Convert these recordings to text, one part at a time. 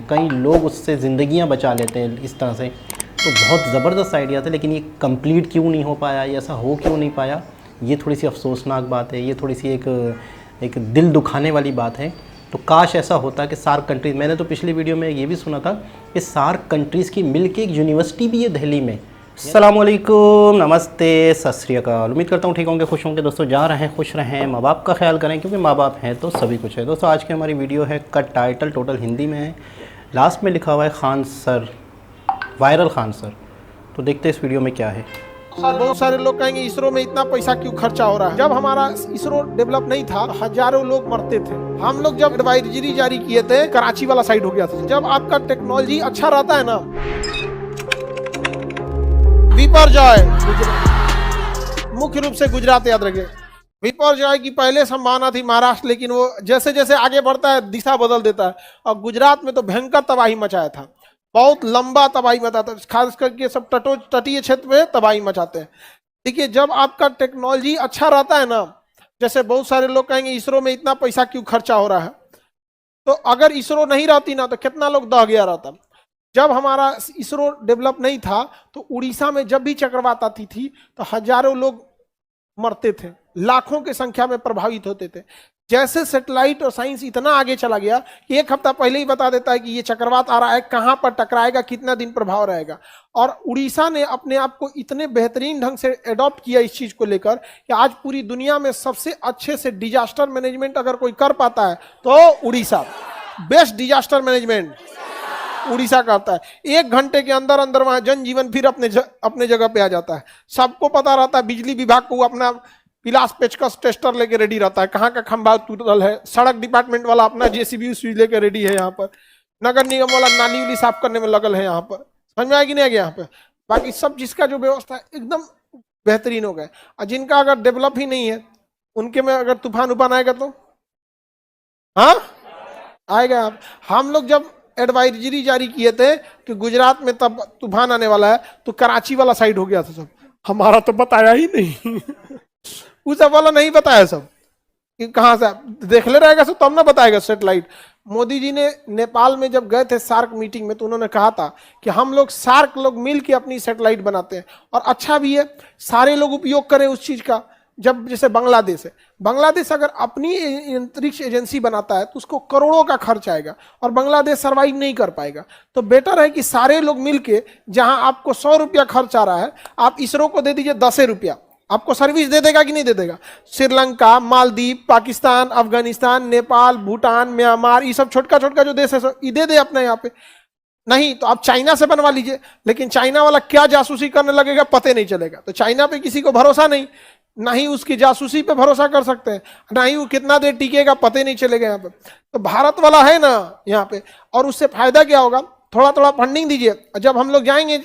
हैं, कई लोग उससे ज़िंदगियां बचा लेते हैं इस तरह से। तो बहुत ज़बरदस्त आइडिया था, लेकिन ये कंप्लीट क्यों नहीं हो पाया, ये ऐसा हो क्यों नहीं पाया, ये थोड़ी सी अफसोसनाक बात है, ये थोड़ी सी एक दिल दुखाने वाली बात है। तो काश ऐसा होता कि सार्क कंट्रीज़, मैंने तो पिछली वीडियो में ये भी सुना था कि सार्क कंट्रीज़ की मिल के एक यूनिवर्सिटी भी है दिल्ली में। अस्सलामुअलैकुम, नमस्ते, सत श्री अकाल। उम्मीद करता हूँ ठीक होंगे, खुश होंगे। दोस्तों जा रहे हैं, खुश रहें, माँ बाप का ख्याल करें, क्योंकि माँ बाप हैं तो सभी कुछ है। दोस्तों आज की हमारी वीडियो है, कट टाइटल टोटल हिंदी में है, लास्ट में लिखा हुआ है Khan sir, viral Khan sir. तो देखते हैं इस वीडियो में क्या है। सर बहुत सारे लोग कहेंगे इसरो में इतना पैसा क्यों खर्चा हो रहा है। जब हमारा इसरो डेवलप नहीं था, हजारों लोग मरते थे। हम लोग जब एडवाइजरी जारी किए थे, कराची वाला साइड हो गया था। जब आपका टेक्नोलॉजी अच्छा रहता है ना, विपर्जय मुख्य रूप से गुजरात याद रखे। विपर्जय की पहले संभावना थी महाराष्ट्र, लेकिन वो जैसे जैसे आगे बढ़ता है दिशा बदल देता है। और गुजरात में तो भयंकर तबाही मचाया था, बहुत लंबा तबाही मचाता है, खास करके सब तटीय क्षेत्र में तबाही मचाते हैं। देखिए जब आपका टेक्नोलॉजी अच्छा रहता है ना, जैसे बहुत सारे लोग कहेंगे इसरो में इतना पैसा क्यों खर्चा हो रहा है, तो अगर इसरो नहीं रहती ना तो कितना लोग दह गया रहता। जब हमारा इसरो डेवलप नहीं था तो उड़ीसा में जब भी चक्रवात आती थी तो हजारों लोग मरते थे, लाखों की संख्या में प्रभावित होते थे। जैसे सैटेलाइट और साइंस इतना आगे चला गया कि एक हफ्ता पहले ही बता देता है कि ये चक्रवात आ रहा है, कहां पर टकराएगा, कितना दिन प्रभाव रहेगा। और उड़ीसा ने अपने आप को इतने बेहतरीन ढंग से अडॉप्ट किया इस चीज को लेकर कि आज पूरी दुनिया में सबसे अच्छे से डिजास्टर मैनेजमेंट अगर कोई कर पाता है तो Orissa, best disaster management Orissa करता है। 1 घंटे के अंदर अंदर वहां जनजीवन फिर अपने जगह पे आ जाता है। सबको पता रहता है, बिजली विभाग को अपना पिलास पेचकस टेस्टर लेके रेडी रहता है, कहाँ का खंभा टूटल है। सड़क डिपार्टमेंट वाला अपना जेसीबी लेके रेडी है यहाँ पर। नगर निगम वाला नाली उली साफ करने में लगल है यहाँ पर। समझ में आएगी नहीं आगे यहाँ पे। बाकी सब जिसका जो व्यवस्था है एकदम बेहतरीन हो गया। और जिनका अगर डेवलप ही नहीं है, उनके में अगर तूफान उफान आएगा तो हाँ आएगा। हम लोग जब एडवाइजरी जारी किए थे कि गुजरात में तब तूफान आने वाला है, तो कराची वाला साइड हो गया था सब। हमारा तो बताया ही नहीं उस वाला नहीं बताया सब कि कहां से देख ले रहेगा सब, तब ना बताएगा सैटेलाइट। मोदी जी ने नेपाल में जब गए थे सार्क मीटिंग में, तो उन्होंने कहा था कि हम लोग सार्क लोग मिल के अपनी सैटेलाइट बनाते हैं, और अच्छा भी है, सारे लोग उपयोग करें उस चीज का। जब जैसे बांग्लादेश है, बांग्लादेश अगर अपनी अंतरिक्ष एजेंसी बनाता है तो उसको करोड़ों का खर्च आएगा और बांग्लादेश सर्वाइव नहीं कर पाएगा। तो बेटर है कि सारे लोग मिलके, जहां आपको 100 रुपया खर्च आ रहा है, आप इसरो को दे दीजिए 10 रुपया, आपको सर्विस दे देगा कि नहीं दे देगा। श्रीलंका, मालदीव, पाकिस्तान, अफगानिस्तान, नेपाल, भूटान, म्यांमार, ये सब छोटका छोटका जो देश है ये दे दे अपने यहाँ पे। नहीं तो आप चाइना से बनवा लीजिए, लेकिन चाइना वाला क्या जासूसी करने लगेगा पता नहीं चलेगा। तो चाइना पे किसी को भरोसा नहीं, ना ही उसकी जासूसी पे भरोसा कर सकते हैं, ना ही वो कितना देर टिकेगा पता ही नहीं चलेगा यहाँ पे। तो भारत वाला है ना यहाँ पे, और उससे फायदा क्या होगा, थोड़ा थोड़ा फंडिंग दीजिए। जब हम लोग जाएंगे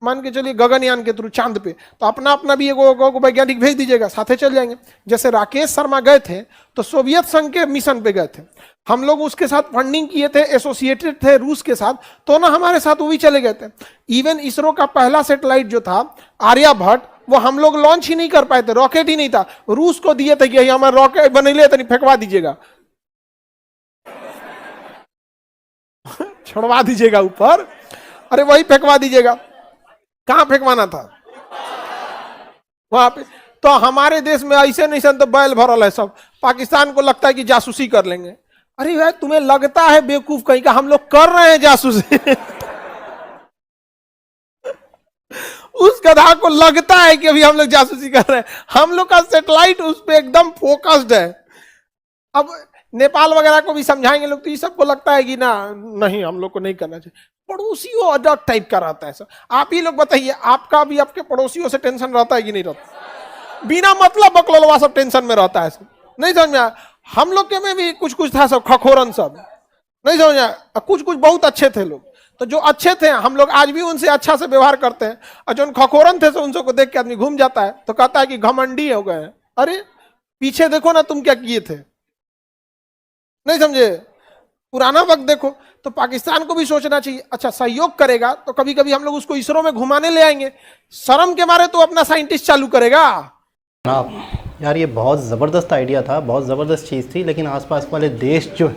मान के चलिए गगनयान के थ्रू चांद पे, तो अपना अपना भी एक वैज्ञानिक भेज दीजिएगा, साथे चल जाएंगे। जैसे राकेश शर्मा गए थे तो सोवियत संघ के मिशन पे गए थे, हम लोग उसके साथ फंडिंग किए थे, एसोसिएटेड थे रूस के साथ, तो ना हमारे साथ वो भी चले गए थे। इवन इसरो का पहला सैटेलाइट जो था आर्यभट्ट, वो हम लोग लॉन्च ही नहीं कर पाए थे, रॉकेट ही नहीं था, रूस को दिए थे कि हमारा रॉकेट बनेले तो नहीं फेंकवा दीजिएगा छोड़वा दीजिएगा ऊपर, अरे वही फेंकवा दीजिएगा। कहां फेंकवाना था वहां पे। तो हमारे देश में ऐसे नहीं सन तो बैल भरल है सब, पाकिस्तान को लगता है कि जासूसी कर लेंगे। अरे भाई तुम्हें लगता है बेवकूफ कहीं का, हम लोग कर रहे हैं जासूसी उस गधा को लगता है कि अभी हम लोग जासूसी कर रहे हैं, हम लोग का सैटेलाइट उस पर एकदम फोकस्ड है। अब नेपाल वगैरह को भी समझाएंगे लोग, तो ये सबको लगता है कि ना नहीं हम लोग को नहीं करना चाहिए। पड़ोसियों अलग टाइप का रहता है सर। आप ही लोग बताइए, आपका भी आपके पड़ोसियों से टेंशन रहता है कि नहीं रहता? बिना मतलब बकलोलवा सब टेंशन में रहता है सब, नहीं समझ में आया। हम लोग के में भी कुछ कुछ था सब खखोरन सब, नहीं समझ आया। कुछ कुछ बहुत अच्छे थे लोग, तो जो अच्छे थे हम लोग आज भी उनसे अच्छा से व्यवहार करते हैं, और जो खखोरन थे तो उन सबको देख के आदमी घूम जाता है, तो कहता है कि घमंडी हो गए। अरे पीछे देखो ना तुम क्या किए थे, नहीं समझे, पुराना वक्त देखो। तो पाकिस्तान को भी सोचना चाहिए, अच्छा सहयोग करेगा तो कभी कभी हम लोग उसको इसरो में घुमाने ले आएंगे, शर्म के मारे तो अपना साइंटिस्ट चालू करेगा। यार ये बहुत ज़बरदस्त आइडिया था, बहुत ज़बरदस्त चीज़ थी, लेकिन आसपास वाले देश जो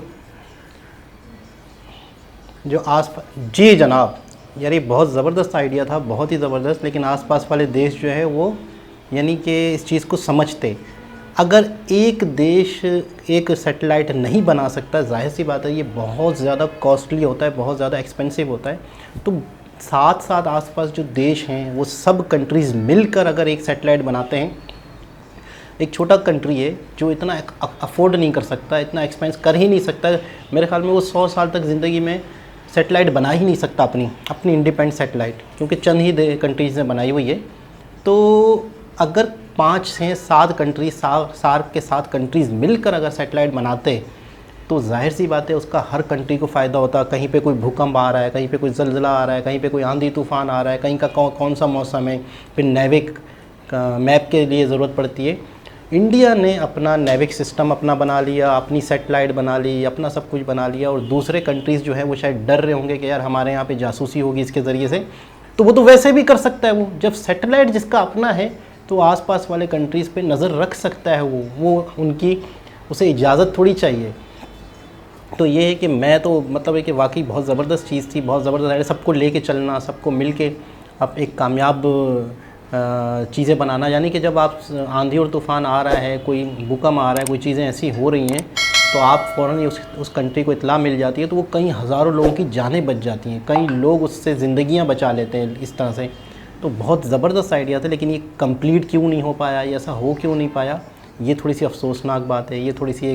जो आस जी जनाब, यार ये बहुत ज़बरदस्त आइडिया था, बहुत ही ज़बरदस्त। लेकिन आसपास वाले देश जो है वो यानी कि इस चीज़ को समझते। अगर एक देश एक सैटेलाइट नहीं बना सकता, जाहिर सी बात है ये बहुत ज़्यादा कॉस्टली होता है, बहुत ज़्यादा एक्सपेंसिव होता है। तो साथ साथ आसपास जो देश हैं वो सब कंट्रीज़ मिलकर अगर एक सैटेलाइट बनाते हैं, एक छोटा कंट्री है जो इतना अफोर्ड नहीं कर सकता, इतना एक्सपेंस कर ही नहीं सकता, मेरे ख्याल में वो 100 साल तक ज़िंदगी में सैटेलाइट बना ही नहीं सकता अपनी इंडिपेंडेंट सैटेलाइट, क्योंकि चंद ही कंट्रीज़ ने बनाई हुई है। तो अगर 5 से 7 कंट्रीज सार्क के 7 कंट्रीज़ मिलकर अगर सैटेलाइट बनाते तो जाहिर सी बात है उसका हर कंट्री को फ़ायदा होता। कहीं पे कोई भूकंप आ रहा है, कहीं पे कोई ज़लज़ला आ रहा है, कहीं पे कोई आंधी तूफ़ान आ रहा है, कहीं का कौन सा मौसम है, फिर नेविक मैप के लिए ज़रूरत पड़ती है। इंडिया ने अपना नेविक सिस्टम अपना बना लिया, अपनी सैटेलाइट बना ली, अपना सब कुछ बना लिया, और दूसरे कंट्रीज़ जो है वो शायद डर रहे होंगे कि यार हमारे यहाँ पे जासूसी होगी इसके ज़रिए से, तो वो तो वैसे भी कर सकता है। वो जब सैटेलाइट जिसका अपना है तो आसपास वाले कंट्रीज़ पे नज़र रख सकता है। वो उनकी उसे इजाज़त थोड़ी चाहिए। तो ये है कि मैं तो मतलब है कि वाकई बहुत ज़बरदस्त चीज़ थी, बहुत ज़बरदस्त है। सबको लेके चलना, सबको मिल के अब एक कामयाब चीज़ें बनाना, यानी कि जब आप आंधी और तूफ़ान आ रहा है, कोई भूकंप आ रहा है, कोई चीज़ें ऐसी हो रही हैं, तो आप फ़ौरन ही उस कंट्री को इत्तला मिल जाती है, तो वो कई हज़ारों लोगों की जानें बच जाती हैं, कई लोग उससे ज़िंदगियाँ बचा लेते हैं इस तरह से। तो बहुत ज़बरदस्त आइडिया था, लेकिन ये कंप्लीट क्यों नहीं हो पाया, ये ऐसा हो क्यों नहीं पाया, ये थोड़ी सी अफसोसनाक बात है, ये थोड़ी सी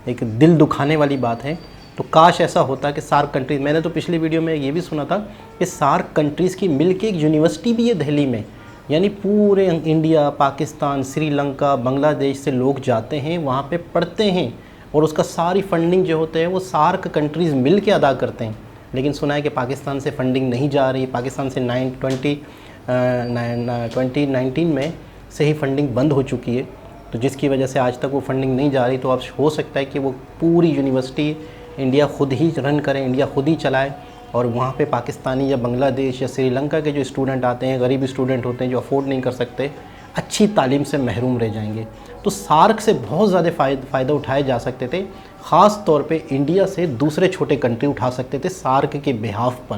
एक दिल दुखाने वाली बात है। तो काश ऐसा होता कि सार्क कंट्रीज़, मैंने तो पिछली वीडियो में ये भी सुना था कि सार्क कंट्रीज़ की मिल के एक यूनिवर्सिटी भी है दिल्ली में, यानी पूरे इंडिया, पाकिस्तान, श्रीलंका, बांग्लादेश से लोग जाते हैं, वहाँ पे पढ़ते हैं, और उसका सारी फंडिंग जो होते हैं वो सार्क कंट्रीज़ मिल के अदा करते हैं। लेकिन सुना है कि पाकिस्तान से फंडिंग नहीं जा रही, पाकिस्तान से 2019 में से ही फंडिंग बंद हो चुकी है, तो जिसकी वजह से आज तक वो फंडिंग नहीं जा रही। तो अब हो सकता है कि वो पूरी यूनिवर्सिटी इंडिया खुद ही रन करे, इंडिया खुद ही चलाए, और वहाँ पे पाकिस्तानी या बांग्लादेश या श्रीलंका के जो स्टूडेंट आते हैं, गरीब स्टूडेंट होते हैं जो अफोर्ड नहीं कर सकते, अच्छी तालीम से महरूम रह जाएंगे। तो सार्क से बहुत ज़्यादा फ़ायदा उठाए जा सकते थे, ख़ास तौर पे इंडिया से दूसरे छोटे कंट्री उठा सकते थे सार्क के बिहाफ पर।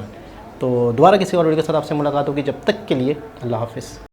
तो दोबारा किसी और वीडियो के साथ आपसे मुलाकात होगी, जब तक के लिए अल्लाह हाफ़िज़।